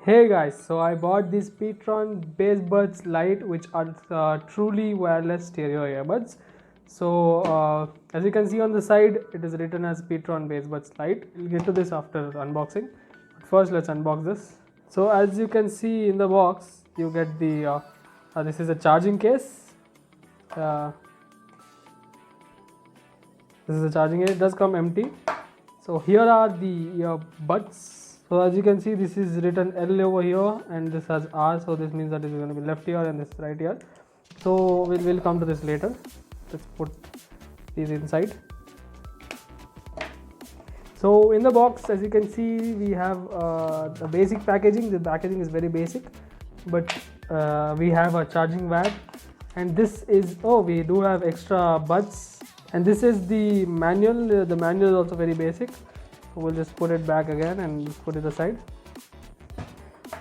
Hey guys, so I bought these Petron Bass Buds Lite, which are truly wireless stereo earbuds. As you can see on the side, it is written as Petron Bass Buds Lite. We'll get to this after unboxing. But first, let's unbox this. So as you can see in the box, you get this is a charging case. Uh, this is a charging case. It does come empty. So here are the earbuds. So as you can see, this is written L over here and this has R, so this means that it is going to be left here and this right here. So we'll come to this later. Let's put these inside. So in the box, as you can see, we have the basic packaging. The packaging is very basic, but we have a charging wad, and this is, oh, we do have extra buds, and this is the manual. The manual is also very basic. So we'll just put it back again and put it aside.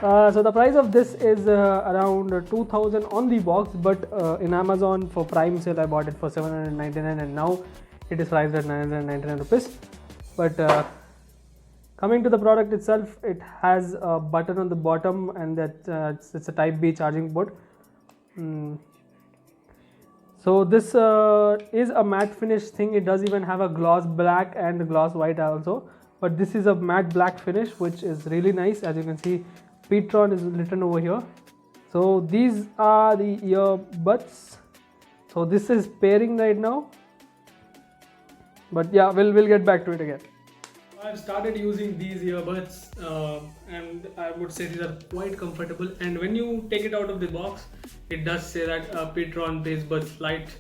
So the price of this is around 2000 on the box, but in Amazon for Prime sale I bought it for 799 and now it is priced at 999 rupees. But coming to the product itself, it has a button on the bottom and that it's a type B charging port. So this is a matte finish thing. It does even have a gloss black and gloss white also, but this is a matte black finish, which is really nice. As you can see, Petron is written over here. So these are the earbuds. So this is pairing right now, but yeah, we'll get back to it again. I've started using these earbuds and I would say these are quite comfortable, and when you take it out of the box, it does say that Petron Bass Buds Lite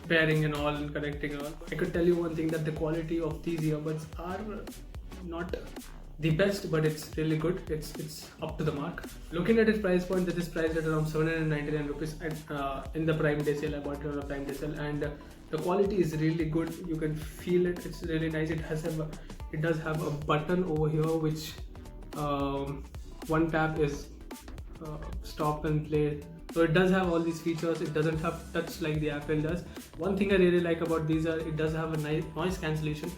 pairing and all, connecting all. I could tell you one thing, that the quality of these earbuds are not the best, but it's really good. It's up to the mark. Looking at its price point, this is priced at around 799 rupees in the Prime Day sale. I bought it on the Prime Day sale, and the quality is really good. You can feel it. It's really nice. It does have a button over here, which one tap is stop and play. So it does have all these features. It doesn't have touch like the Apple does. One thing I really like about these are it does have a nice noise cancellation.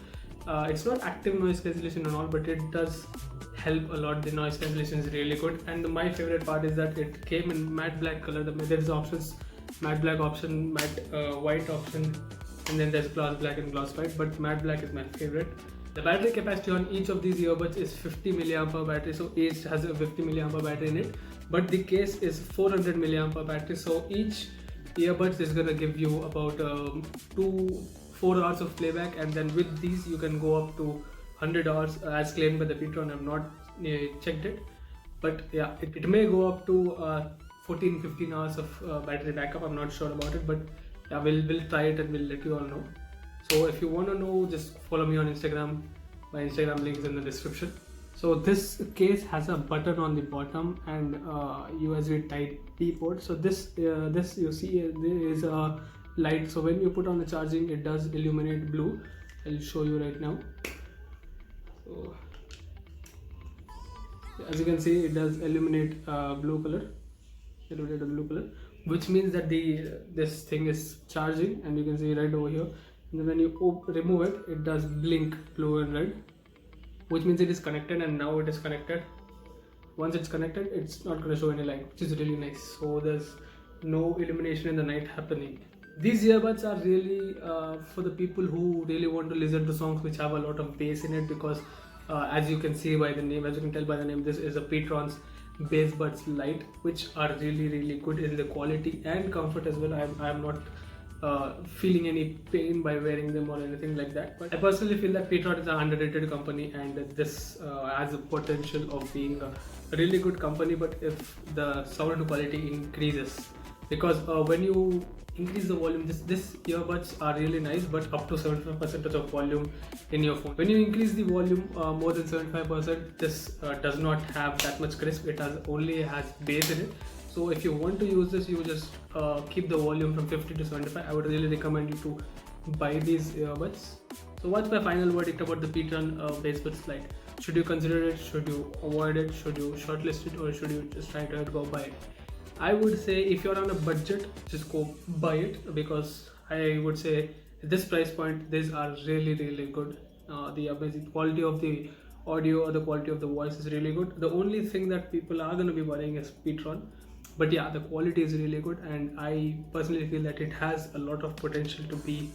It's not active noise cancellation and all, but it does help a lot. The noise cancellation is really good, and my favorite part is that it came in matte black color. There's options, matte black option, matte white option, and then there's gloss black and gloss white, but matte black is my favorite. The battery capacity on each of these earbuds is 50 mAh battery, so each has a 50 mAh battery in it, but the case is 400 mAh battery, so each earbuds is gonna give you about 4 hours of playback, and then with these you can go up to 100 hours as claimed by the Petron. I've not checked it, but yeah, it may go up to 14-15 hours of battery backup. I'm not sure about it, but yeah, we'll try it and we'll let you all know. So if you want to know, just follow me on Instagram. My Instagram link is in the description. So this case has a button on the bottom and USB Type B port. So this you see there is a light. So when you put on the charging, it does illuminate blue. I'll show you right now. So as you can see, it does illuminate blue color, which means that this thing is charging, and you can see right over here. And then when you remove it, it does blink blue and red, which means it is connected, and now it is connected. Once it's connected, it's not going to show any light, which is really nice. So there's no illumination in the night happening. These earbuds are really for the people who really want to listen to songs which have a lot of bass in it, because as you can see by the name, as you can tell by the name, this is a Petron's Bass Buds Lite, which are really good in the quality and comfort as well. I am not feeling any pain by wearing them or anything like that, but I personally feel that Petron is an underrated company, and this has a potential of being a really good company, but if the sound quality increases, because when you increase the volume, this earbuds are really nice, but up to 75% of volume in your phone. When you increase the volume more than 75%, this does not have that much crisp. It only has bass in it. So if you want to use this, you just keep the volume from 50 to 75. I would really recommend you to buy these earbuds. So what's my final verdict about the Petron Bass Buds Lite? Should you consider it? Should you avoid it? Should you shortlist it, or should you just try to go buy it? I would say if you're on a budget, just go buy it, because I would say at this price point, these are really good. The amazing quality of the audio or the quality of the voice is really good. The only thing that people are going to be worrying is Petron, but yeah, the quality is really good, and I personally feel that it has a lot of potential to be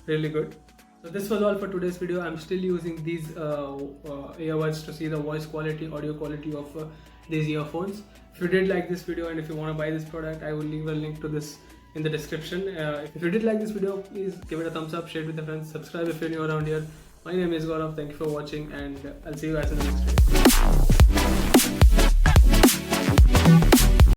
really good. So this was all for today's video. I'm still using these earbuds to see the voice quality, audio quality of these earphones. If you did like this video and if you want to buy this product, I will leave a link to this in the description. If you did like this video, please give it a thumbs up, share it with your friends, subscribe if you're new around here. My name is Gaurav, thank you for watching, and I'll see you guys in the next video.